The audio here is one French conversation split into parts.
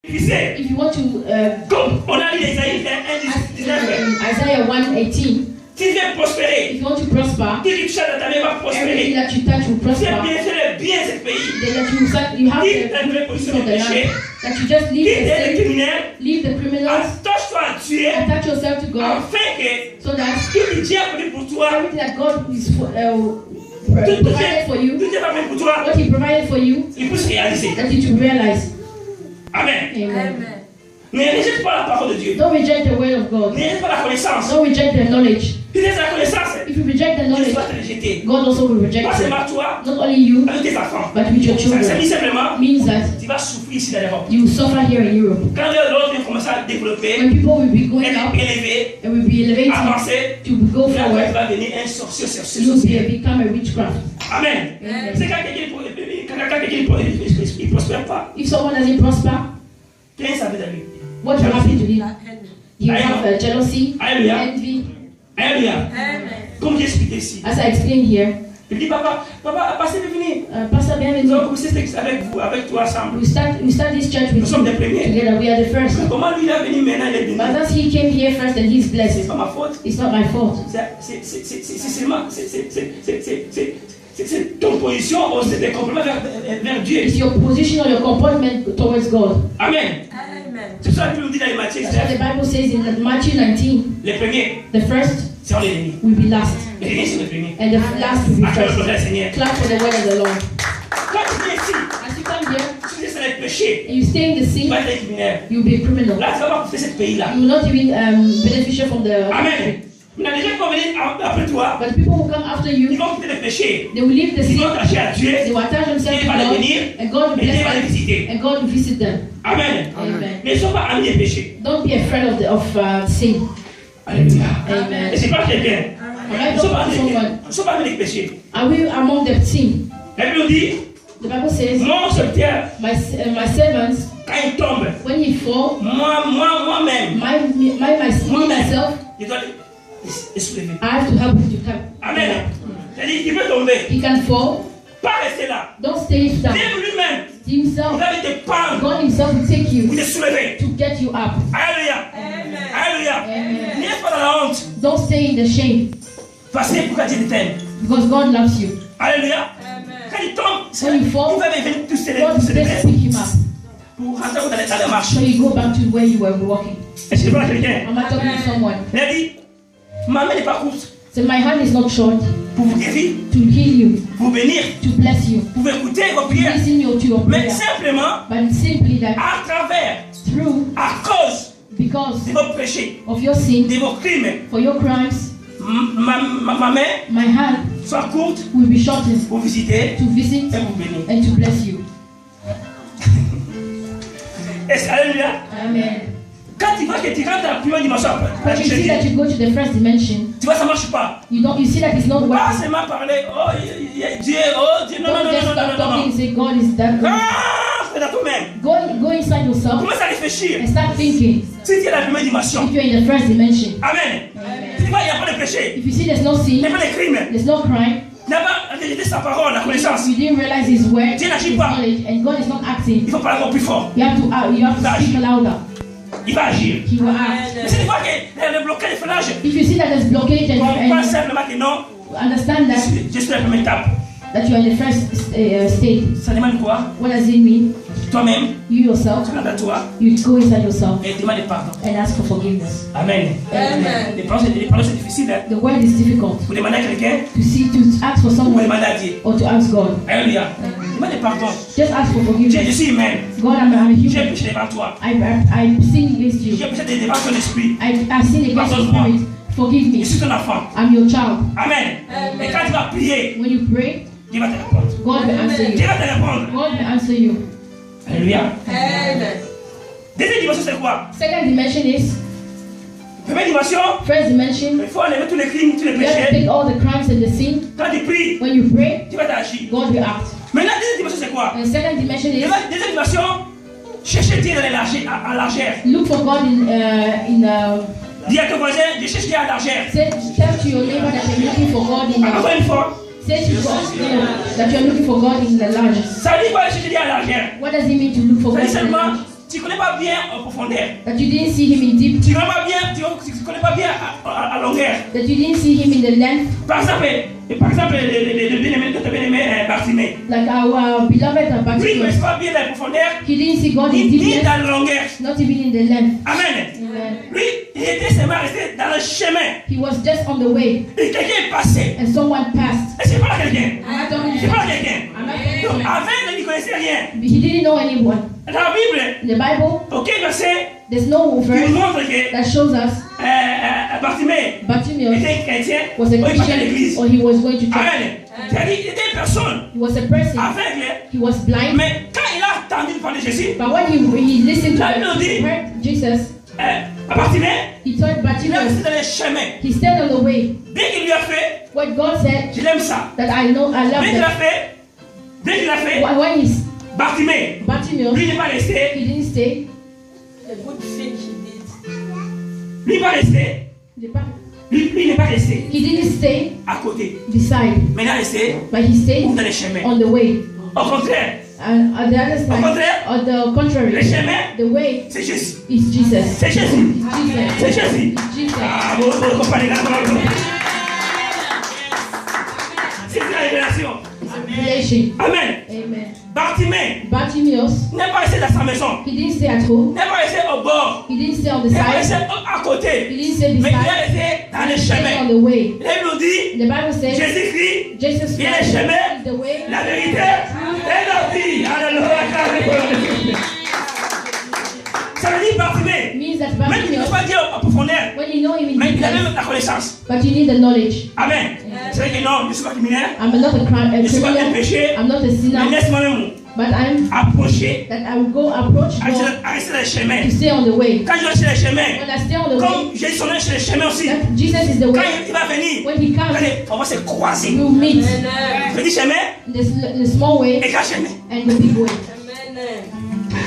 If you want to, comme on a lu Isaïe 1:19. Isaiah 1:18. Si tu veux prospérer, If you want to prosper, si tu touches dans ta main va everything prospérer. that you touch will Si prosper. tu bien bien ce pays, That you have quitte the la nouvelle peace position of du the péché, land. That you just leave quitte the les sin, criminels, leave the criminals, attache-toi à Dieu, attach yourself to God, afin que so that tout ce que Dieu a prévu pour toi, everything that God is tout provided for you, Dieu a prévu pour toi, what He provided for you, il peut se réaliser. that you to realize. Amen. Amen. Ne rejette pas la parole de Dieu. Don't reject the word of God. Ne rejette pas la connaissance. Don't reject the knowledge. Tu laisses la connaissance, If you reject the Dieu knowledge, va te rejeter. God also will reject Pas you. seulement toi, Not only you, avec tes enfants. but with your Ça children. dit simplement, Means that tu vas souffrir ici dans l'Europe. you will suffer here in Europe. Quand l'autre vient commencer à développer, When people will be going up être élevé, and will be elevated avancer, to go là, forward, tu vas devenir un sorcier you will sorcier. become a witchcraft. Amen. Amen. C'est quand quelqu'un ne prospère pas, If someone doesn't prosper, qu'est-ce que ça veut dire? what will happen to him? You have jealousy, Alléluia. envy. Alléluia. Comme j'ai expliqué ici. As I explained here, Il dit, papa, passez de venir. Pastor Nous allons Bienvenu, commencer avec vous, avec toi ensemble. we start this church Nous with sommes you des premiers. together. We are the first. Comment lui il est venu maintenant, il est But venu? as he came here first and he's C'est blessed, pas ma faute. it's not my fault. C'est seulement, c'est ton position, c'est des compliments vers Dieu. It's your position or your comportment towards God. Amen. C'est ça que nous dit dans les Matthieu That's what the 7. Bible says in Matthew 19. Les premiers, The first c'est l'ennemi. will be last, Les derniers, c'est les premiers. and the last will be Acclame le first. Seigneur. Clap for the word of the Lord. Quand tu viens ici, As you come here si tu es dans le péché, and you stay in the tu sin, vas être criminel. you'll be a criminal. Là, tu vas pas profiter ce pays-là. You will not even beneficial from the Amen. Mais les gens qui vont venir après toi, But the people who come after ils you, vont quitter le péché. they will leave the Ils sin, vont attacher à Dieu. they will attach themselves to Dieu va les God, bénir. and God will Et Dieu va les bless them, visiter. and God will visit them. Amen. Amen. Mais ils ne sont pas amis des péchés. Don't be afraid of sin. Alléluia. Amen. Et c'est pas quelqu'un. Am I Ils ne sont pas talking to amis someone? ils ne sont pas amis des péchés. Are we among the sin? La Bible dit, The Bible says, mon serviteur, my servants, quand il tombe, when he fall, moi-même, me myself, je dois les soulever. I have to help him to come. Amen. C'est-à-dire qu'il peut tomber. He can fall. Pas rester là. Don't stay down. Dieu lui-même, Himself, il va te prendre God Himself will take pour you te soulever. to get you up. Alléluia. Alléluia. N'aie pas dans la honte. Don't stay in the shame, Parce que pourquoi Dieu t'aime. because God loves you. Alléluia. Quand il tombe, When you fall, il va venir tous God will célébrer pick him up. pour rentrer dans la marche. So you go back to where you were walking. Est-ce que je parle à quelqu'un? Am I talking to someone? Il a dit, ma main n'est pas courte So my hand is not short pour vous guérir, to heal you, pour bénir, to bless you, pour écouter vos to prières. listen you to your Mais prayer, simplement, but simply that à travers, through, à cause because de vos péchés, of your sin, de vos crimes, for your crimes, ma main my hand soit courte will be shortened pour visiter to visit et vous bénir. and to bless you. Est-ce alléluia? Amen. Quand tu vois que tu rentres dans la première dimension, When you see that you go to the first dimension, tu vois, ça ne marche pas. you see that it's not Pas working. seulement parler, oh Dieu, oh Dieu, non, non, Don't non, just non, stop non, non, talking non. and say God is that good. Ah, fais dans toi-même. Go inside yourself Commence à réfléchir. and start thinking. Si tu es dans la première dimension, If you're in the first dimension, Amen. Tu vois, il n'y a pas de péché, if you see there's no il n'y a sin, pas de crime, there's no crime, il n'y a pas la vérité, sa parole, la connaissance. you didn't realize His word, Dieu n'agit His pas. knowledge, and God is not Il acting. faut parler encore plus fort. You have to speak louder. Il va agir. He will act. Mais si tu vois qu'il y a le blocage de freinage, If you see that there's blockage comprends and simplement que non, understand that je suis à la première étape. you're in the first state, Ça demande quoi? what does it mean? Toi-même, You yourself, tu rentres à toi you go inside yourself et demande pardon. and ask for forgiveness. Amen. Les paroles c'est difficile, hein? The word is difficult Vous demandez à quelqu'un, to ask for vous someone demandez à Dieu. or to ask God. Alléluia. Demande pardon. Just ask for Je forgiveness. suis humain. God, I'm a J'ai human. péché devant toi. I sin against you. J'ai péché devant ton esprit. I sin against your spirit. Forgive Je me. suis ton enfant. I'm your child. Amen. Et quand tu vas prier, When you pray, Dieu va te répondre. God will answer Dieu you. va te répondre. God will answer you. Alléluia. Deuxième dimension, c'est quoi? Second dimension is, Première dimension, first dimension, il faut enlever tous les crimes, tous les you have to péchés. take all the crimes and the sin. Quand tu pries, When you pray, tu vas t'agir. God will act. Maintenant, deuxième dimension, c'est quoi? And the second dimension is, Deuxième dimension, chercher Dieu dans les à largeur. look for God Dis à ton voisin, je cherche Dieu à largeur. tell to your neighbor that you're looking for God in Encore une fois, say to God that you're looking for God in the large. ça dit quoi chercher Dieu à largeur? What does it mean to look for Ça God dit in the seulement large? tu ne connais pas bien en profondeur. that you didn't see him in deep, Tu ne connais pas bien, tu connais pas bien à longueur. that you didn't see him in the length, Par exemple, le bien-aimé de Bartimée. like our beloved Lui, il ne Bartimaeus. connaît pas bien la profondeur, He didn't see God in ni deepness, dans la longueur. not even in the length. Amen. Amen. Lui, il était seulement resté dans le chemin. He was just on the way, Et quelqu'un est passé. and someone passed. Et c'est pas quelqu'un. Am I talking to C'est you? pas quelqu'un. Am I talking Donc, to you? avant, il ne connaissait rien. He didn't know anyone. Dans la Bible, In the Bible, aucun verset there's no qui nous verse montre que that shows us Bartimée Bartimaeus était chrétien was ou a il partait à Christian l'église. or he was going to church. Amen. C'est-à-dire, il était une personne He was a person. aveugle. He was blind. Mais quand il a entendu parler de Jésus, But when he listened to La Bible dit- he heard Jesus, Bartimée, he told il a Bartimaeus, resté dans le chemin. he stayed on the way. Dès qu'il lui a fait, What God said je l'aime ça. that I love Dès qu'il a that. fait, When he's Bartimée, Bartimaeus, lui n'est pas resté, he didn't stay. The good thing he did. lui n'est pas resté, lui n'est pas resté He didn't stay à côté. beside, Mais il a resté but he stayed dans le chemin. on the way. Au contraire, And on the other au side, contraire, on the le contrary, chemin, the way c'est Jésus. is Jesus. C'est Jésus. C'est Jesus. Jésus. Jesus. Ah, vous comprenez là. C'est la révélation. Revelation. Amen. Amen. Bartimée Bartimaeus, n'est pas resté dans sa maison. he didn't stay at home. N'est pas resté au bord. He didn't stay on the N'est pas resté side. à côté. He didn't stay Mais il est beside. resté dans le He stayed chemin. on the way. La Bible nous dit, The Bible says Jésus-Christ, Jesus il est le Christ chemin, is the way. la vérité et la vie. Alléluia. Ça veut dire Bartimée. Means that Même il ne peut Bartimaeus, pas dire en profondeur, when you know him in mais il a deepness, même la connaissance. but you need the knowledge. Amen. C'est vrai que non, je ne suis pas criminel, I'm not a je ne suis pas un criminal. péché, I'm not a mais sinner, laisse-moi même but I'm approcher, that I will go approach God à rester dans le chemin. to stay on the way. Quand je reste sur le chemin, When I stay on the way, comme j'ai son nom sur le chemin aussi, that Jesus is the quand way. il va venir, When he comes, on va se croiser. we will meet Petit chemin the small way et grand chemin. and the big way.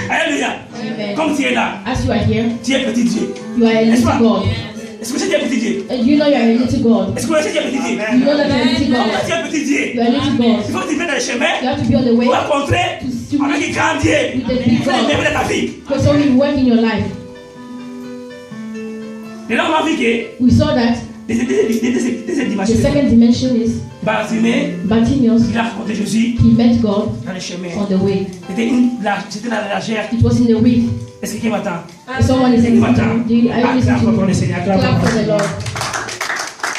Alléluia. Amen. Comme tu es là, As you are here, tu es petit Dieu. you are a N'est-ce little pas? God. Est-ce que tu es un petit Dieu? And you know you are a little God. Est-ce que tu es un petit Dieu? You know that you are a little Comme God. tu es un petit Dieu, You are a little God. il faut que tu viennes dans le chemin You have to be on the way pour rencontrer to avec meet un grand Dieu. with the big C'est le God. même de ta vie. because so he work in your life. Et là, on a vu que We saw that deuxième the dimension. second dimension is Bartimée, Bartimaeus, il a rencontré Jésus he met God dans le chemin. on the way. C'était dans la chair. It was in the week. Est-ce que quelqu'un m'attend? Someone is Quelqu'un m'attend? listening. Do you, are you listening Acclame to pour le me? Seigneur. Acclame Clap pour for le the Seigneur. Lord.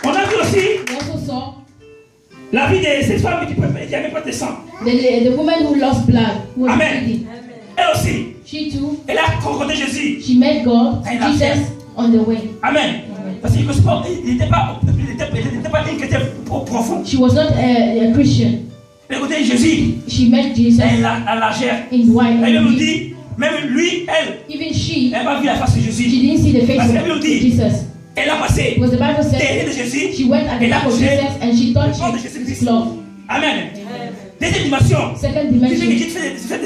On a vu aussi We also saw la vie de cette femme qui n'avait pas de sang. the woman who lost blood, who was Amen. bleeding. Elle aussi, She too, elle a rencontré Jésus. she met God, Elle a fait. Jesus, on the way. Amen. Parce qu'il n'était pas une chrétienne profonde. She was not a Christian. Elle a rencontré Jésus. She met Jesus Elle a la chair. in white. La Bible And nous we- dit, même lui, elle, even she elle n'a pas vu la face de she Jésus. didn't see the face Parce que la Bible of dit, Jesus. elle a passé Because the Bible says derrière de Jésus. she went at the Elle a back of touché Jesus and she le corps de touched Jésus-Christ. his cloth. Amen. Deuxième dimension. Second Tu sais que dimension. Dieu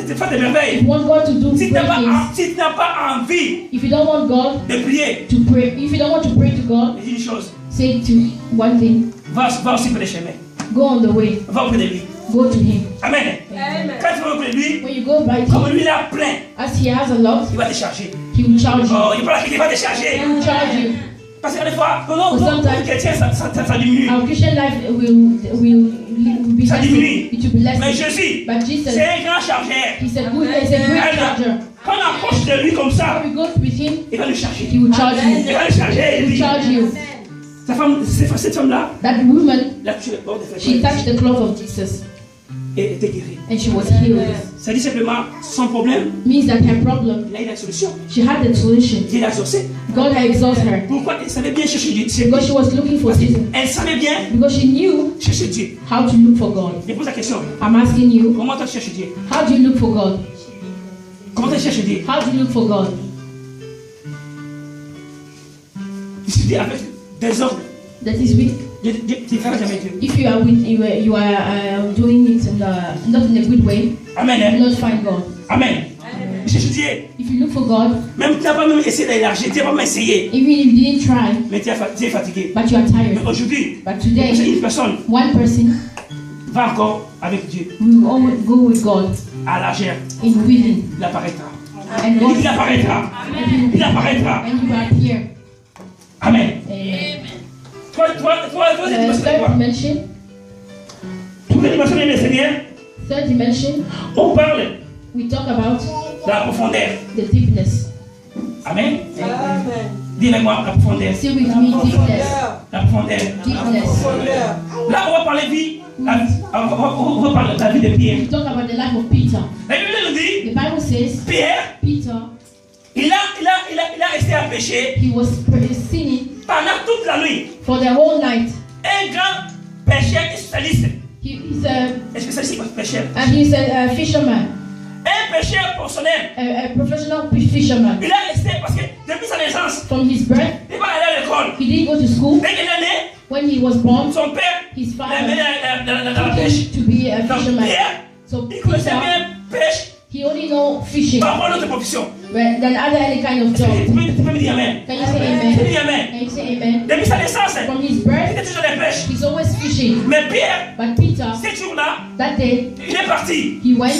te fait des merveilles. If you want God to do Si tu great n'as things, pas envie if you don't want God de prier, to pray, if you don't want to pray to God, dis une chose. say to one thing, Va aussi pour les chemins. go on the way, Va auprès de lui. go to Him. Amen. Quand tu vas auprès de lui, When you go by comme Him, lui il a plein, as He has a lot, il va te charger. He will charge you. Oh, il parle qu'il va te charger. He will charge you. Parce que des fois, pour nous, sometimes- les chrétiens, ça diminue. Our Christian life will be Ça less. diminue. It will be less. Mais Jésus, But Jesus, c'est un grand chargeur. He's a great charger. Quand on approche de lui comme ça, When we go with Him, il va nous charger. He will charge Il you. va nous charger. He Il will dit, charge you. cette femme-là, That woman, l'a tué. Bon, she touched the cloth of Jesus et était guérie. and she was healed. Ça dit simplement, son problème, Means that her problem, il a eu la solution. she had the solution. Dieu l'a exaucé. God had exhausted her Pourquoi? Elle savait bien chercher Dieu. because she was looking for Jesus. Elle savait bien Because she knew chercher Dieu. how to look for God. Je pose la question. I'm asking you, Comment tu cherches Dieu? how do you look for God? Comment tu cherches Dieu? How do you look for God? Tu dis avec des ordres. That is with Tu ne feras jamais Dieu. if you are with you are doing it in not in a good way, Amen. you Hein? will not find God. Amen. Cherche Dieu. If you look for God, Même tu n'as pas même essayé d'élargir. Tu n'as pas même essayé. even if you didn't try, Mais tu es fatigué. but you are Mais tired. aujourd'hui, But c'est today, une personne one person va encore avec Dieu. will always go with God À la chair, in willing. il apparaîtra. And God Il apparaîtra. Il apparaîtra. and He will appear. Amen. Amen. Troisième The dimension, c'est third quoi? dimension, Troisième dimension, mes Seigneur, third dimension, on parle we talk about de la profondeur. the deepness. Amen. Amen. Dis avec moi la profondeur. Say with me, deepness. La profondeur. Deepness. Là, on va parler vie. On va parler de la vie de Pierre. We talk about the life of Peter. La Bible nous dit, The Bible says Pierre, Peter, il a resté à pécher he was sinning pendant toute la nuit. for the whole night. Un grand pécheur et spécialiste. He's Un spécialiste pécheur. a fisherman, Un pécheur personnel. a professional fisherman. Il a resté parce que depuis sa naissance, From his birth, il n'est pas allé à l'école. he didn't go to school. Dès qu'il est né, When he was born, son père his l'a amené father dans la took pêche. him to be a Donc fisherman. Pierre, So il connaissait Peter, bien pêche he only know fishing par rapport à notre profession. than other any kind of Tu job. peux me dire Amen. Can you say Tu peux amen? dire Amen. Can you say amen? Depuis sa naissance, From his il birth, était toujours dans la pêche. he's always fishing. Mais Pierre, But Peter, ce jour-là, that day, il est parti he went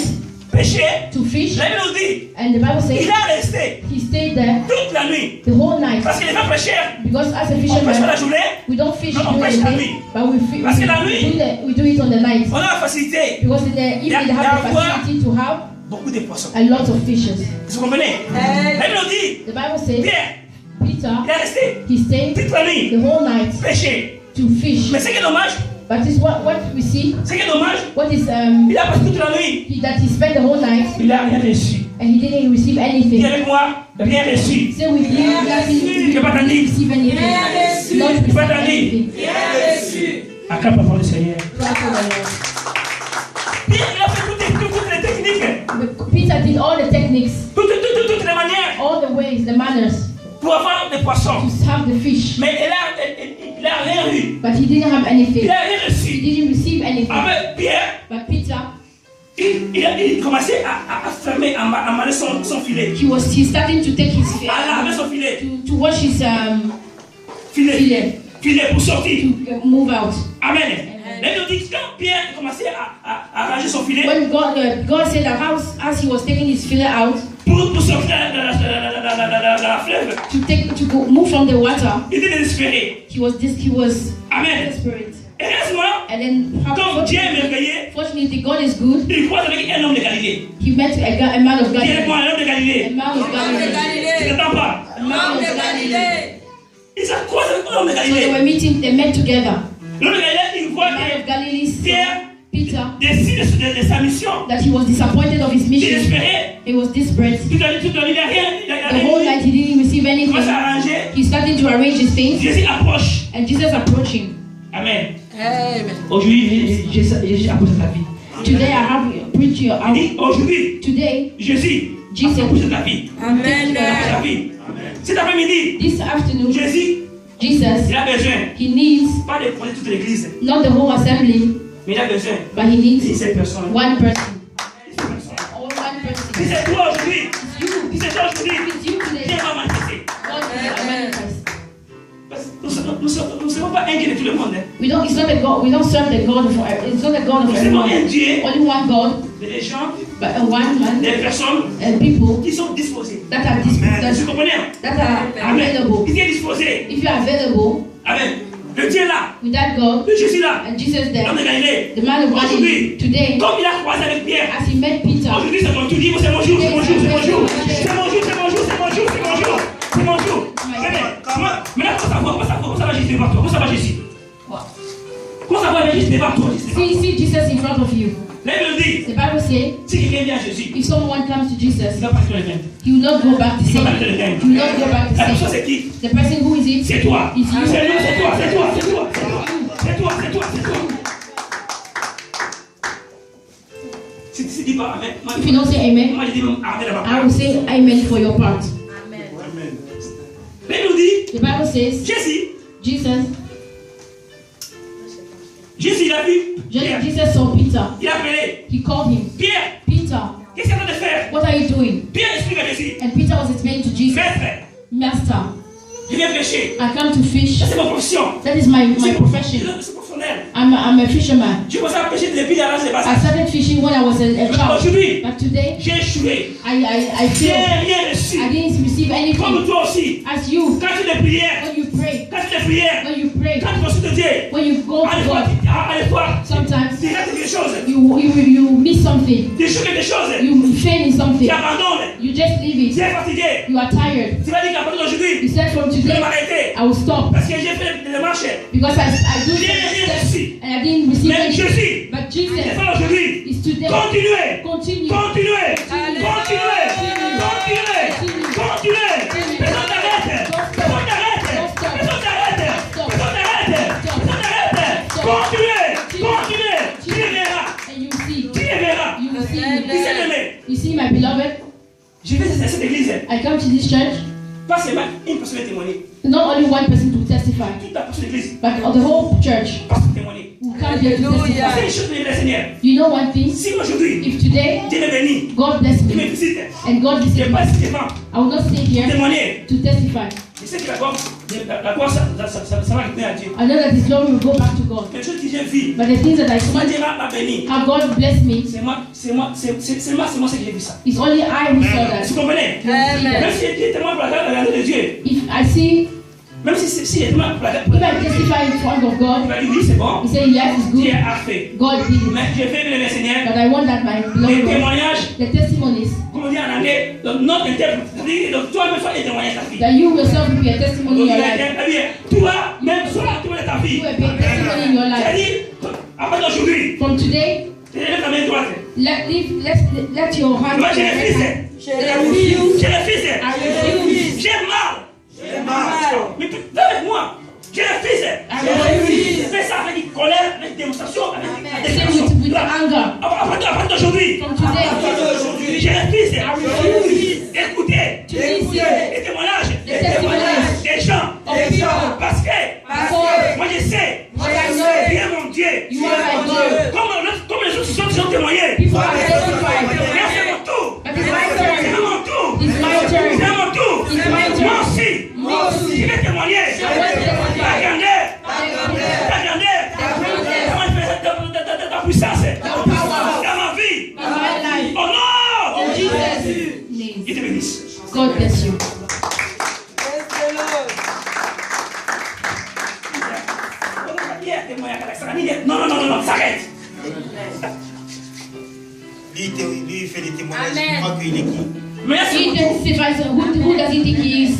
pêcher. to fish, La Bible nous dit, and the Bible il says a resté he stayed there toute la nuit. the whole night. Parce qu'il est pas pêcheur. Because as a On pêche pas la fisherman, journée. we don't fish Non, on during pêche the la day, nuit. but Parce que la nuit, we do it on the night. On a la facilité. Because in the evening, they have the facility to have Beaucoup de poissons. a lot of fishes. Vous comprenez? La Bible nous dit, The Bible says Pierre, Peter, il est resté he stayed toute la nuit the whole night pêcher. to fish. Mais ce qui est dommage, But this what we see. ce qui est dommage, What is il a passé toute la nuit. that he spent the whole night Il n'a rien reçu. and he didn't receive Dis anything. avec moi, rien reçu. Say with you, he didn't pas t'en dire. receive anything. Not receive pas t'en dire. anything. Acclame pour le Seigneur. Clap for the Lord. Pierre, il a fait toutes les techniques, But Peter did all the techniques, toutes les manières all the ways, the manners pour avoir des poissons. to have the fish. Mais il a rien eu. But he didn't have anything. Il a rien He reçu. didn't receive anything. Avec Pierre, But Peter, il commençait à fermer, à maler son filet. he's starting to take his À laver son filet. to wash his Filet. Filet pour sortir. to move out. Amen. Là, il nous dit que quand Pierre commençait à ranger son filet When God said that as he was taking his fillet out pour sortir de la fleuve, to move from the water, il était désespéré. he was Amen. desperate. Heureusement, And then quand Dieu est merveilleux, fortunately God is good. il croise avec un homme de Galilée. He met a man of Dis avec Galilee. moi, un homme de A Galilée. man of Galilee. Tu n'entends pas? A man of Galilee. Il se croise avec un homme de So they Galilée. were meeting. They met together. L'homme de Galilée, il voit A man of Galilee saw Pierre Peter décide de sa mission. that he was disappointed of his mission. Désespéré. He was desperate. Toute la nuit, il n'a rien. The whole night he didn't receive Il commence anything. à arranger. He started to arrange his things, Jésus approche. and Jesus approached him. Amen. Amen. Aujourd'hui, Jésus approche ta vie. Today I have preached you Il out. dit, aujourd'hui, Today, Jésus Jesus. approche ta vie. Amen. Approche ta vie. Cet après-midi, this afternoon, Jésus, Jesus, il a besoin, he needs pas de prendre toute l'église, not the whole assembly, mais il a besoin but he de needs cette personne. one person. Si All one person. c'est toi aujourd'hui, It's you. si c'est toi aujourd'hui, It's you Dieu today. va manifester. God will manifest. Parce que nous ne sommes pas un Dieu de tout le monde. Hein. We don't. It's not a God. We don't serve the God for. It's not a God of Nous sommes un everyone. Dieu Only one God, des gens, but one man, des personnes and people qui sont disposées. that are Vous comprenez? that are Amen. available. Il est disposé. If you are available Amen. Le Dieu là, with that God le Jésus là, and Jesus there, l'homme de Galilée. the man of Galilee, Aujourd'hui, today, comme il a croisé avec Pierre, as he met Peter, aujourd'hui c'est mon tour. Dis-moi, c'est mon jour, c'est mon jour, c'est mon jour. C'est mon jour, c'est mon jour, c'est mon jour, c'est mon jour. C'est mon jour. Maintenant, comment ça va Jésus devant toi? Comment ça va Jésus? Comment ça va Jésus devant toi? see Jesus in front of you. Là, il nous dit, The Bible says, si quelqu'un vient à Jésus, if someone comes to il Jesus, va pas être le même. he will not go back to Il va sin. pas être le même. He will not go back to La personne sin. c'est qui? The person who is it? C'est toi. It's you. C'est lui, c'est toi, c'est toi, c'est toi, c'est toi. C'est toi, c'est toi, c'est toi. Si tu dis pas Amen, moi If you don't say amen, je dis même Amen à ma I part. will say amen for your part. Mais il nous dit, The Bible says, Jésus, il a vu Pierre. Jesus saw Peter. Il a appelé He called him, Pierre. Peter, Qu'est-ce qu'il est en train de faire? what are you doing? Pierre explique à Jésus. And Peter was explaining to Jesus, Maître, Master, je viens pêcher. I come to fish. Ça, c'est ma profession. That is my profession. C'est professionnel. professionnel. I'm a fisherman. Je commençais à pêcher depuis l'âge de I passage. started fishing when I was a child. Aujourd'hui, But today, j'ai échoué. I J'ai failed. rien reçu. I didn't receive anything. Comme toi aussi. As you, Quand tu les prières, when you pray, quand tu les prières, when you pray, quand tu consultes Dieu, when you go à to l'époque, God, sometimes tu rates quelque chose. you miss something. Tu échoues quelque chose. You fail in Tu something. abandonnes. You just leave Tu it. es fatigué. You are tired. Tu vas dire qu'à partir You d'aujourd'hui, said from je vais today, m'arrêter. I will stop. Parce que j'ai fait des démarches. Because I do J'ai rien steps reçu. and I didn't receive Mais anything. Jésus, But c'est Jesus ça aujourd'hui. is today. Continuez. Continue. Continuez. Continuez. Continuez. Continuez. Personne t'arrête. Personne t'arrête. Personne t'arrête. Personne t'arrête. Personne t'arrête. Continuez. Continuez. Tu les verras. And you see. Tu les verras. You will see Tu me. sais m'aimer. You see, my beloved, Je vais à cette église. I come to this church. Pas seulement une personne est témoignée. Not only one person to testify, Toute la personne de l'église. but the whole church Parce que témoigner. who come here to C'est testify. une chose de le Seigneur. You know one thing? Si aujourd'hui, If today Dieu me bénit, God bless il me me visite, and God je visit n'ai me, pas seulement I will not stay here témoigner. to testify. Je sais que la gloire, ça va retourner à Dieu. I know that His glory will go back to God. Les choses que j'ai vues, But the things that I moi see, Dieu m'a béni. how God blessed me, C'est moi ce que j'ai vu ça. it's only I who saw Vous that. comprenez? Amen. Même si j'ai témoin pour la grande de Dieu, If I see, même si j'ai témoin pour la if I testify in front of il God, va dire oui, c'est bon. He said yes, it's Dieu good. a fait. God did it. Mais j'ai fait le Seigneur. But I want that my Les beloved, témoignages, the testimonies, comme on dit en anglais, donc notre interprète, donc toi même faire des témoignages ta vie. that you yourself will be a testimony in Donc, your life. toi, même sur la témoin de ta vie. You will be a testimony in your life. C'est-à-dire, à partir d'aujourd'hui, From today, tu lèves ta main droite. let your hand Moi, j'ai le fils. Je refuse. J'ai le fils. I refuse. J'ai mal. Mais tu es avec moi. J'ai le fils. Fais ça avec une colère, avec une démonstration, avec une Say démonstration. with anger. À partir d'aujourd'hui, From today, j'ai le fils. refuse. Écoutez to listen les témoignages the testimonies des gens. of people. Parce que moi je sais, What I know, tu es mon Dieu. you are my God. Comme les autres qui ont témoigné. People are Mais testifying. c'est mon tour. But it's my C'est turn. mon tour. It's my C'est turn. mon tour. It's my turn. Moi aussi. Je vais témoigner. La grandeur. La grandeur. Comment tu fais ta puissance dans ma vie. In my life. Oh non. In Jesus' name. Il te bénisse. God bless you. Praise the Lord. Non, s'arrête. Lui, il fait des témoignages. Amen. Je crois qu'il est qui? Mais c'est He mon tour. testifies. Who does he think he is?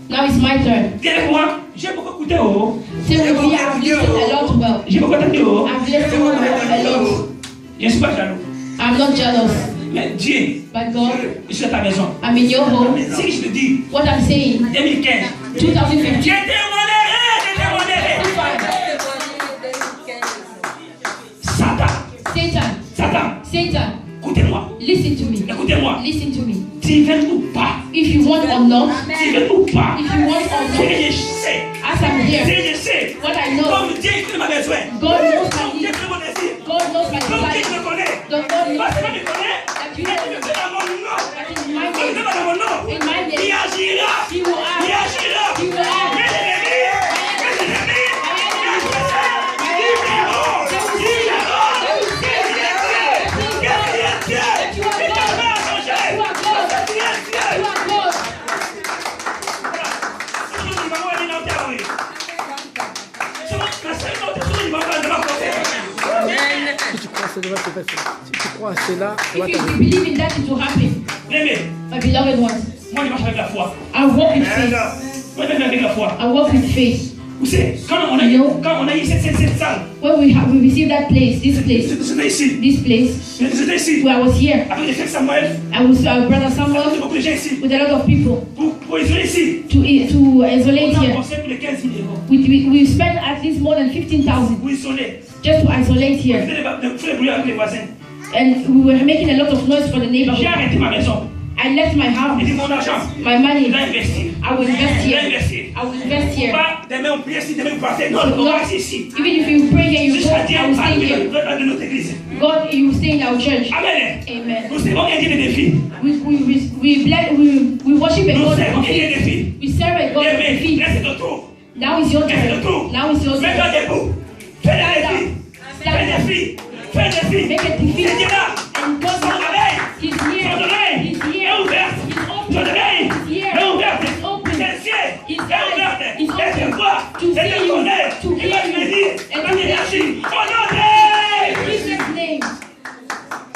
Now it's my turn. Viens avec moi. J'ai beaucoup écouté. Oh. Say with me, I've listened a lot well. J'ai beaucoup entendu. Oh. I've listened a lot. Je ne suis pas jaloux. I'm not jealous. Mais Dieu, But God, je suis à ta maison. I'm in your home. Si je te dis, What I'm saying, 2015, 2015. j'ai témoigné. Satan, Satan, écoutez-moi. listen to me. Écoutez-moi. Listen to me. Tu veux ou pas, If you want or not, tu veux ou pas, if you want or ce not, que je sais, as I'm ce here, que je sais, what I know, comme Dieu qui m'a besoin, God knows comme my Dieu need, qui mon désir, God knows my comme Dieu qui desire, me connaît, God knows parce qu'il me connaît, that you il know me fait dans mon nom, that in my il me name, fait dans mon nom, in my il name, agira, He will act. il agira, He will act. mes ennemis, Si tu crois à cela, ça va se passer. Si tu crois à cela, ça va If you t'arriver. believe in that, it will happen. Bien-aimé, My beloved ones, moi je marche avec la foi. I walk with faith. Moi je marche avec la foi. I walk with faith. Vous savez, quand on a eu cette salle, When we received that place, j'étais ici, this place, j'étais ici, where I was here, avec les frères Samuel, I was Brother avec Samuel beaucoup de gens ici, with a lot of people pour isoler ici. to isolate On a here. pensé pour les 15 000 euros. We spent at least more than 15,000 Pour isoler. just to isolate On here. faisait le bruit avec les voisins. And we were making a lot of noise for the J'ai neighborhood. arrêté ma maison. I left my J'ai house, dit mon argent, my je money, vais investir. I will invest Je vais here. investir. I will invest here. Pas demain on prie ici, demain on partait. Non, on va rester ici. Even if you pray here, you go, Jusqu'à Dieu I will stay here. de notre église. God, you will stay in our church. Amen. Amen. Nous servons un Dieu de défi. We worship a Nous God servons un of Dieu de faith. défi. We serve a God of Amen. faith. Là c'est ton tour. Now is your Là c'est ton turn. tour. Now is your Mets-toi turn. debout. Fais des filles. Fais des filles. Fais des filles. Make it defeat. C'est là. And God Son oreille. is Son here. oreille He's here. est ouverte. He's open. Son oreille He's here. est ouverte. He's open. Ses cieux His est eyes ouverte. is Et te open. voir. To Et te see you. connaître. To Il va hear te you. dire. And Il va to te réagir. hear you. Au nom de Jesus' name.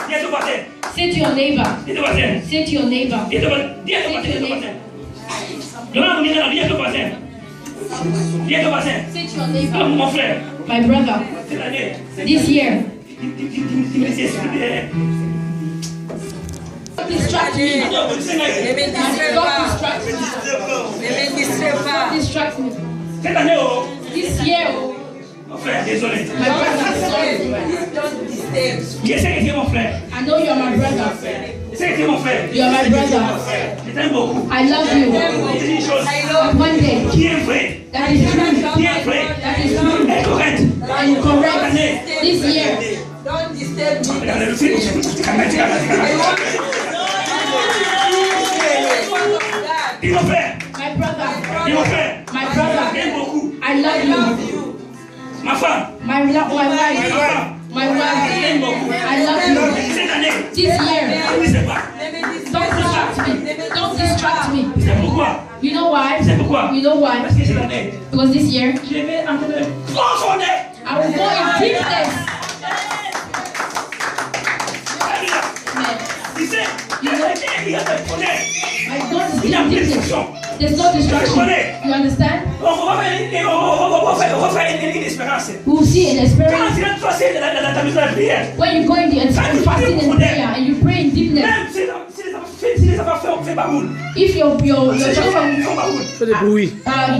Dis à ton voisin. Say to your neighbor. Dis à ton voisin. Say to your neighbor. Dis à ton voisin. Dis à ton voisin. Demande combien de dis à ton voisin. Dis à ton voisin. Say to your Oh, neighbor. mon frère. My brother. Cette année. This year. Dis-moi, Distract me. Ne me distrais God pas. distract me. Ne me distrais pas. God distract me. cette année, oh, This year, oh, mon frère, désolé. my brother, sorry. Don't disturb. Je sais que tu es mon frère. I know you're my brother. Je sais que tu es mon frère. You're my brother. Je t'aime beaucoup. I love you. Je dis une chose. I But love one day, Qui est vrai? that is true. Qui est vrai? That is true. Elle est correcte. And correct. This year, Don't disturb me. Regarde le film. Dis mon frère. my brother, Dis mon frère. my brother, Je t'aime beaucoup. I love you. Ma femme. My wife, my wife, I love you. Cette année. This year, Je ne sais pas. don't distract me. Don't distract me. C'est pourquoi. You know why? C'est pourquoi. You know why? Parce que cette année, Because this year, je vais en train de profonder. I will go in deepness. Alléluia. Amen. Tu sais, il y a quelqu'un qui a te connaître. My God is Il n'y a in plus de deepness. distraction. There's no distraction. You understand? On va faire une expérience. We will see an Quand experience tu viens de passer dans ta maison de prière, when you go in the fasting and prayer and you pray in deepness. même si les enfants fait baroule, If your si les children enfants font baroule, Fais des bruits.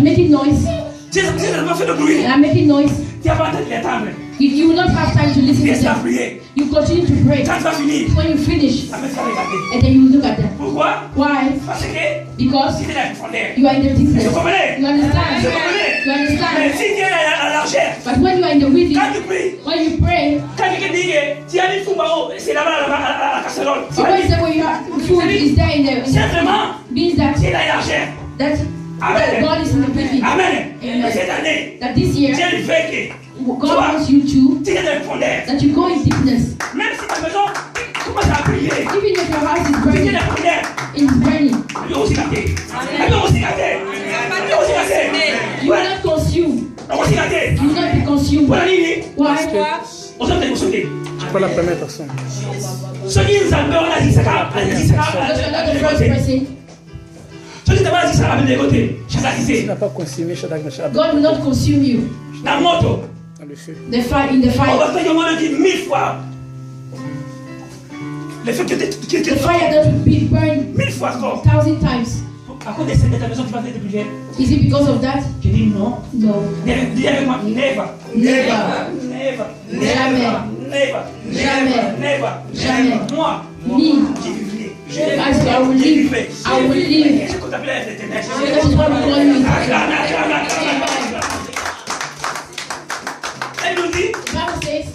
making noise si les enfants font de bruit, and are making noise, tu n'as pas le temps de les attendre. you will not have time to listen to Laisse-la them. prier. You continue to pray. Quand tu vas finir, When you finish, la maison va regarder. and then you look at them. Pourquoi? Why? Parce que Because si tu es dans la profondeur, you are in the deepness. vous comprenez? You understand? Vous comprenez? You Mais understand? si tu es à la largeur, But when you are in the within, quand tu pries, when you pray, quand quelqu'un dit que tu as mis Fumao, c'est là-bas à la casserole. so when you say when you have food is there in the Simplement, means that tu es dans la largeur. that Amen. God is in the within. Amen. Amen. Cette année, That this year Dieu veut que God wants you to tu es dans la profondeur. that you go in deepness. Même si ta maison commence à prier, Even if your house is tu es dans burning, la profondeur. it's burning. Tu es aussi gâté. Tu es aussi gâté. Tu es aussi gâté. You will not consume. Tu es aussi gâté. You will not be consumed. Voilà, Nini. Why? On s'en fait vous sauter. Je suis pas la première personne. Ceux qui nous ont peur, on a dit ça. On a dit ça. Because you're not the first person. Ceux qui t'ont dit ça, on a dit côté. Chacun Tu disait. n'as pas consumé Shadrach, Meshach, Abednego God will not consume you. Dans la moto. dans le feu. The fire in the On fire. va faire le dit 1000 fois. Le fait que tu The fire that will be burned 1000 fois encore. 1,000 times. À cause de cette maison, tu vas faire des prières. Is it because of that? Je dis non. No. Dis avec moi, never. Never. Never. Jamais. Never. Jamais. Never. Jamais. Moi. Me. J'ai vivré. As I will live, I will live. C'est ce qu'on appelle la ténèbres. That is what we call you. Acclame, acclame, acclame, acclame. Elle nous dit, The Bible says,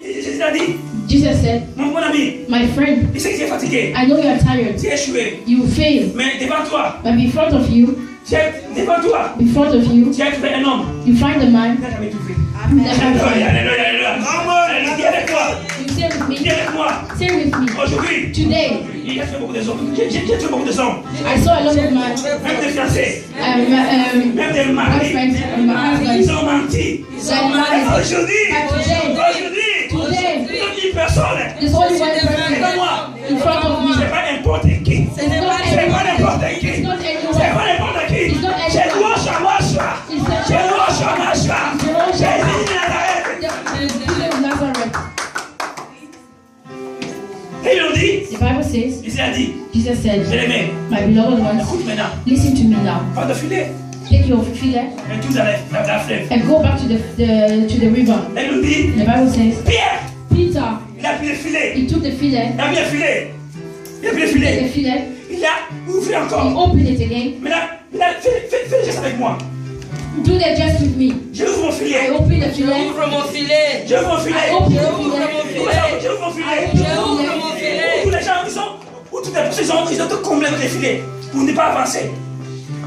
Jésus a dit, Jesus said, mon ami, my friend, il sait que tu es fatigué, I know you are tired. tu es échoué, You will fail. mais devant toi, But in front of you, devant toi, in front of you, tu as trouvé un homme you find a man qui n'a jamais tout fait. who never Alléluia, failed. alléluia, alléluia. Alléluia, dis avec moi, You say with dis me, avec moi. say with me, Aujourd'hui, today, il y a beaucoup de hommes. J'ai trouvé beaucoup de hommes, I saw a lot of men, même des fiancés, même des maris. boyfriends and my Ils husbands, ont menti. that lies. Aujourd'hui, Today, ils ont dit personne. there's only one C'est person moi. in front of C'est me. pas n'importe qui. It's not C'est pas anyone. n'importe qui. It's not C'est anyone. pas n'importe qui. It's not C'est anyone. Joshua. C'est Joshua. Jésus de Nazareth. The Nazareth. Et ils ont dit, The Bible says, il a dit, Jesus said, je l'aimais. my beloved ones, Écoute maintenant. listen to me now. Pas de filet. Take your fillet Et tout dans la fleuve. and go back to the river. Et il nous dit, The Bible says, Pierre, Peter, il a pris le filet. he took the fillet, Il a pris le filet. Il a pris le the filet. fillet, Il a ouvert he encore. opened it again. Maintenant, fais juste avec moi. Do that just with me. Je ouvre mon I filet. open the fillet. Ouvre mon filet. Je ouvre mon I filet. open the Ouvre fillet. mon filet. Je ouvre mon filet. Je ouvre mon filet. Tous les gens, ils sont, ou toutes les personnes, ils ont tout comblé avec les filets pour ne pas avancer.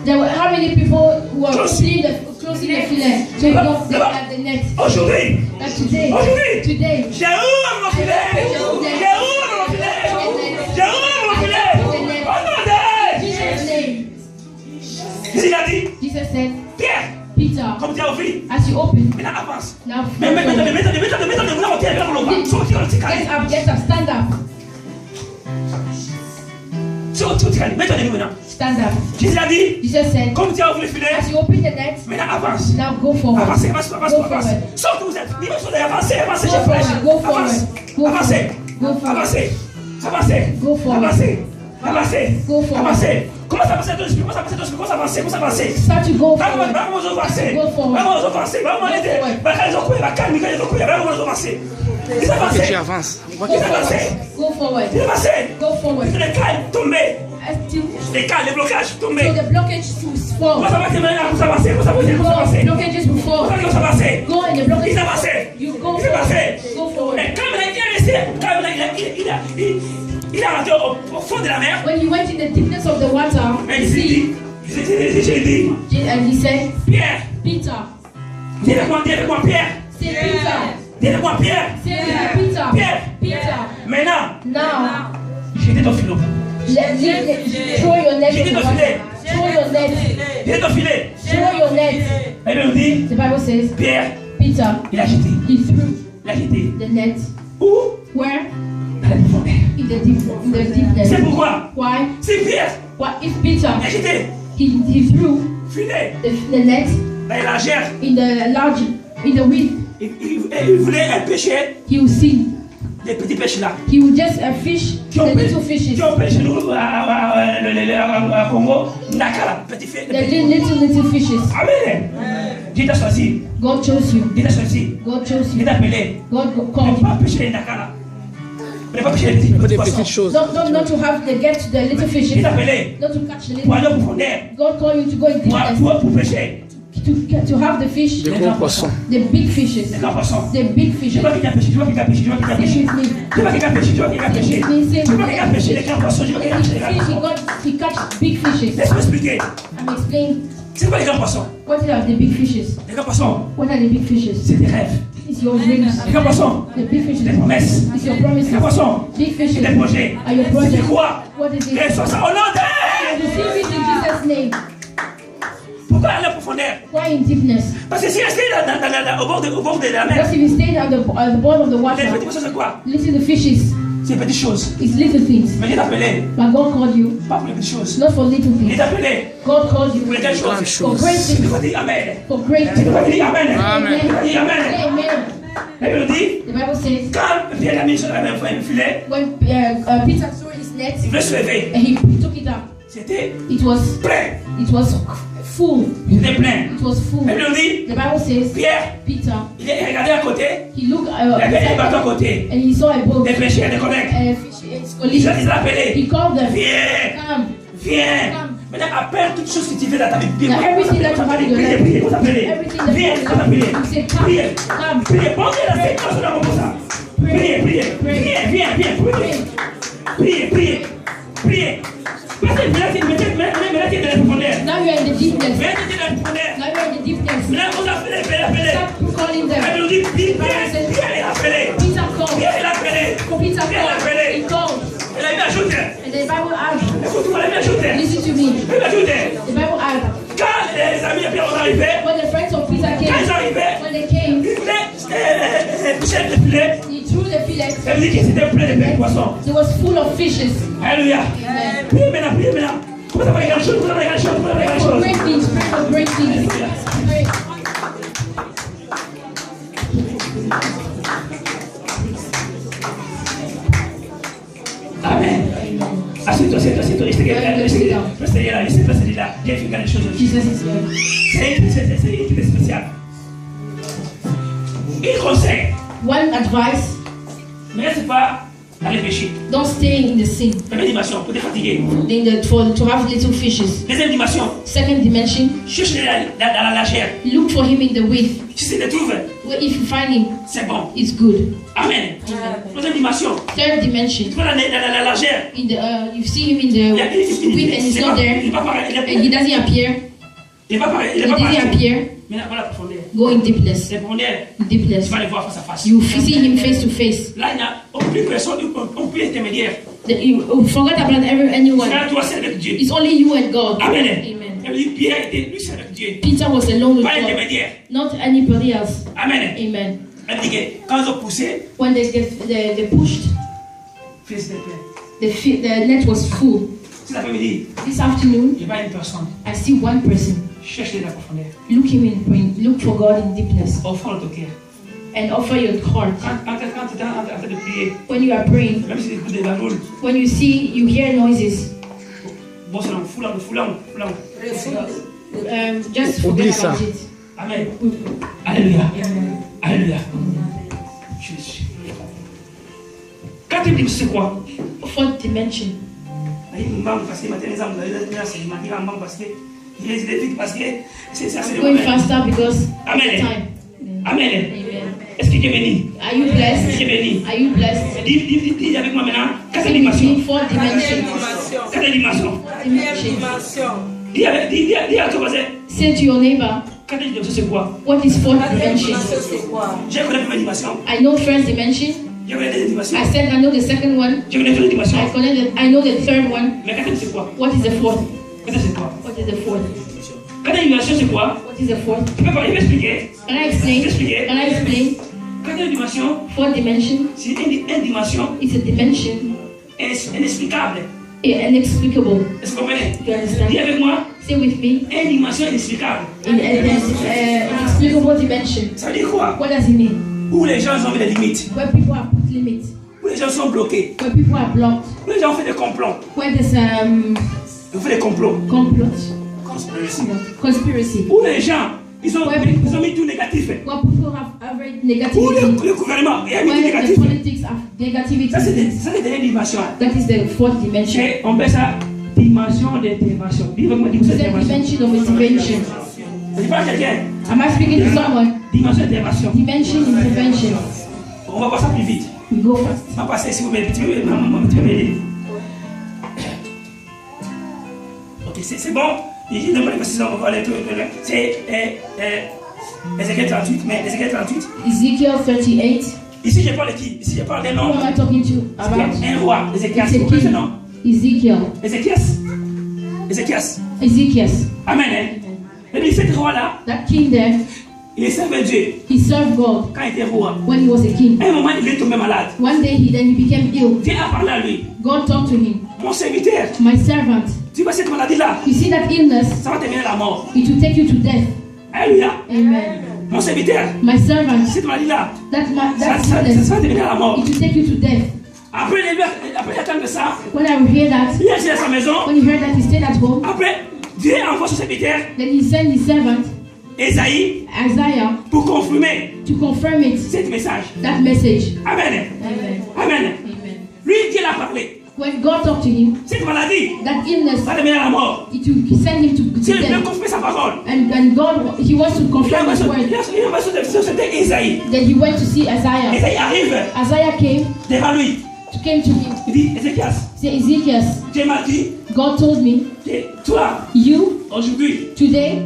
There were how many people who were opening the closing the filet. So you don't have the net. Aujourd'hui. That today. Today. J'ai ouvert mon filet. J'ai ouvert mon filet. J'ai ouvert mon filet. Jesus' name. Il a dit. Jesus said, Pierre. Peter, Comme tu as ouvert. as you open, Maintenant avance. now Mais get up, stand up. Stand up. Jésus a dit, Jesus said, comme tu as ouvert le filet, as you open the net, maintenant avance. now go forward. Avancez, avance. Go forward. Sortez où vous êtes. Avancez, Go je prêche. forward. Go forward. Avance. Go Avancez. forward. Go forward. Avancez. Avancez. Go forward. Avancez. Avancez. Go forward. Avancez. Commence à avancer dans l'esprit. Commence à avancer. Start to go Vamos forward. avancer. Go forward. Vamos avancer. Vamos aider. Que tu avances. On voit qu'il avance. Go forward. Go forward. Les câbles tombés. Until Les câbles, les blocages so tombés. the blockage to fall. Vous avancez maintenant. Vous avancez. Blockages will fall. Vous avancez. Go and the blockage. Ils avançaient. You go Ils avançaient. forward. Go forward. Mais comme il a resté, il a rentré au fond de la mer. When he went in the deepness of the water, Mais the il s'est sea, dit, and he said, Pierre, Peter, dis avec moi, Pierre. say Peter, Dis avec moi, Pierre. say Peter, Pierre. Peter. Maintenant, Now, j'étais ton filon. throw your net in the water. Throw your net. J'étais ton filet. Throw your net. La Bible dit, The Bible says, Pierre, Peter, il a jeté. he threw Il a jeté. the net. Où? Where? Dans la profondeur. In the deepness. C'est pourquoi, Why? si Pierre Why? If Peter, a jeté, he threw filet, the net dans la gère, in the wind, il voulait un péché, he will sin. des petits péchés là. He will just fish Qui the ont little fishes. pêché nous à Congo, Nakala, petit fait. The little fishes. Amen. Dieu t'a choisi. God chose you. Dieu t'a choisi. God chose Dieu you. t'a appelé. God Ne called you. pas pécher les Nakala. Ne pas pécher les petits Des poissons. petites choses. Not to have the get to the little Dieu fishes. t'a appelé Not to catch the pour little. aller au profondeur. God called you to go in deepness. Pour pécher To have the fish, Des gros poissons. the big fishes, les grands poissons. the big Je fishes. vois quelqu'un pécher, je vois quelqu'un pécher, je vois quelqu'un Sing pécher. with me. Je vois quelqu'un pécher, je vois quelqu'un pécher. Je vois quelqu'un pécher les grands poissons, je vois quelqu'un And pécher les he grands fish, poissons. he catch big fishes. Laisse-moi expliquer. I'm explaining C'est quoi les grands poissons? what are the big fishes. Les grands poissons, What are the big fishes? c'est des rêves. It's your dreams. Les grands poissons, The big c'est fishes. des promesses. It's your Les promises. grands poissons, Big c'est fishes des projets. are your C'est projects. quoi? What is it? Reçois ça au nom de... Receive it in Jesus' name. Pourquoi aller en profondeur? Why in deepness? Parce que si rester au bord de la mer, Because if you stay at the bottom of the les water, petits poissons c'est quoi? little fishes, C'est des petites choses. it's little things. Mais Dieu t'a appelé, But God called you, pas pour les petites choses. not for little Il things. t'a appelé God called pour les you grandes Grandes choses. for choses. great Il things. faut dire Amen. For great Il things. faut dire Amen. Amen. Il faut dire Amen. Amen. La Bible dit, The Bible says quand Pierre a mis sur la même fois un filet, when Peter saw his net il voulait se lever. and he took it up, C'était it was plein. full. C'était plein. It was full. La Bible dit, The Bible says Pierre, Peter, il est regardé à côté, he looked il a regardé un bateau à côté. and he saw a boat, Des pécheurs, des collègues. fish, Il colleagues. l'a appelé. He called them. Viens, Come. viens. Maintenant, appelle toutes choses que tu fais dans ta vie. Now everything that you have in your life, Priez, vous appelez. everything that Viens, you vous appelez. have, you say come, Priez. come. Priez, pensez la séquence dans mon ça. Priez, priez. Viens, priez. Priez, priez. Priez. Parce que maintenant, tu es dans la profondeur. Now you are in the deepness. Maintenant, tu es dans la profondeur. Now you are in the deepness. Maintenant, on appelle. Stop calling them. Elle nous dit, Pierre, il a appelé. Peter called. Pierre, il a appelé. Peter Pierre, il a called. appelé. He called. Elle a mis ajouté. And the Bible asked, Écoute-moi, elle a mis ajouté. listen to me. Elle a ajouté. The Bible asked, Quand les amis de Pierre sont arrivés, when the friends of Peter quand ils came, arrivaient, when they came, ils voulaient toucher le filet. he threw the fillet. Elle dit que c'était plein de poissons. It was full of fishes. Alléluia. Amen. Priez maintenant. Comment ça va les grandes choses? Comment ça va les grandes choses? Comment ça va les grandes For choses? great things, pray for great things. Pray. Amen. Assieds-toi. Restez là. Dieu fait quelque chose. Jesus is here. C'est une équipe spéciale. Il conseille. One advice, Ne reste pas à réfléchir. don't stay in the sin. Première dimension, pour te fatiguer. To have little fishes. Deuxième dimension, Second dimension, cherche dans la légère. look for him in the width. Si tu le trouves, Well, if you find him, c'est bon. it's good. Amen. Troisième dimension, Third dimension, tu vois la légère. in the you see him in the width and he's not there, Il n'est pas pareil. and he doesn't appear. Il n'est pas pareil. He doesn't appear. Maintenant, voilà la profondeur. Go in deepness. Les profondeurs, Deepness. tu vas les voir face à face. You see him face to face. Là, il n'y a aucune personne, aucun intermédiaire. You forget about anyone. C'est là, toi, c'est avec Dieu. It's only you and God. Amen. Amen. Et lui, Pierre était, lui, c'est avec Dieu. Peter was alone with Pas God, intermédiaire. not anybody else. Amen. Amen. Elle dit que quand ils ont poussé, When they pushed, fais s'il te plaît. the net was full. Cet après-midi, This afternoon, il n'y a pas une personne. I see one person. Cherche-les dans la profondeur. Look him in praying. Look for God in deepness Offre ton cœur. and offer your heart. Quand tu es en train de prier, When you are praying, même si tu écoutes des paroles, when you hear noises, bon, c'est un foulant. just Oublie forget ça. about it. Amen. Alléluia. Amen. Alléluia. Jésus. Quatrième dimension, c'est quoi? Fourth dimension. Il manque parce que maintenant, les hommes, il manque parce que il est électrique parce que c'est assez. Going faster because Amen. of time. Amen. Amen. Est-ce que Dieu est béni? Are you Est-ce que blessed? Dieu est béni? Are you blessed? Dis avec moi maintenant. Quatrième Sing with me, dimension. fourth dimension. Quatrième dimension. Dimension. Dis à ton voisin. Say to your neighbor, Quatrième dimension, c'est quoi? what is fourth Quatrième dimension? dimension, c'est quoi? J'ai connu la première dimension. I know first dimension. J'ai connu la deuxième dimension. I said I know the second one. J'ai connu la troisième dimension. I know the third one. Mais quatrième, c'est quoi? What is the fourth? Quatrième, c'est quoi? What is the fourth? Quatrième dimension, c'est quoi? What is the fourth? Tu peux parler, je vais expliquer. Can I explain? Can I explain? Quatrième dimension, Fourth dimension c'est une dimension is a dimension inexplicable. inexplicable. Est-ce que vous comprenez? You understand? Dis avec moi, Say with me. une dimension inexplicable. Inexplicable dimension. Ça veut dire quoi? What does it mean? Où les gens ont mis des limites, Where people are put limits. où les gens sont bloqués, Where people are blocked. où les gens ont fait des complots. Where there's Ils ont fait des complots. complot, Conspiracy. conspiracy. Où les gens, ils ont mis tout négatif. Where people have very Où negativity. le gouvernement il a mis tout Where the négatif. politics have negativity. Ça, c'est des dimensions. That is the fourth dimension. Et on fait ça dimension d'intervention. Dis avec moi, It's dimension the d'intervention. dimension of intervention. Je parle à quelqu'un. Am I speaking to someone? Dimension d'intervention. Dimension intervention. On va voir ça plus vite. We go fast. On va passer si vous m'aidez. Tu peux m'aider. Ok, c'est bon. Il demande les précisions. On va aller tout de suite. C'est Ézéchiel 38. Mais Ézéchiel 38. Ezekiel 38. Ici, je parle de qui? Ici, je parle d'un Who homme. am I talking to about? Un roi. Ézéchiel. It's a Vous connaissez ce nom? king. Ezekiel. Ézéchiel. Ézéchiel. Ezekiel. Amen. Et puis, cet roi-là, That king there, il servait Dieu he served God quand il était roi. when he was a king. À un moment, il est tombé malade. One day he became ill. Dieu a parlé à lui. God talked to him. Mon serviteur, My servant, tu vois cette maladie-là, you see that illness, ça va te mener à la mort. it will take you to death. Alléluia. Amen. Mon serviteur, My servant, cette maladie-là, that ça illness, va te mener à la mort. it will take you to death. Après attendre ça, When I hear that, il est assis à sa maison. when he heard that he stayed at home, Après, Dieu envoie son serviteur, then he sent his servant, Esaïe, Isaiah, pour confirmer to confirm it, ce message. that message. Amen. Amen. Amen. Amen. Lui, Dieu l'a parlé. When God talked to him, Cette maladie that illness, va te mener à la mort. it will send him to Dieu veut death. confirmer sa parole. And God, he wants to Il a confirm his envoyé word. son serviteur Esaïe. Then he went to see Isaiah. Esaïe arrive Isaiah devant lui. came to him. Il dit, Ézéchiel, Say, Ezekiel, Dieu m'a dit God told me, que toi, you aujourd'hui, today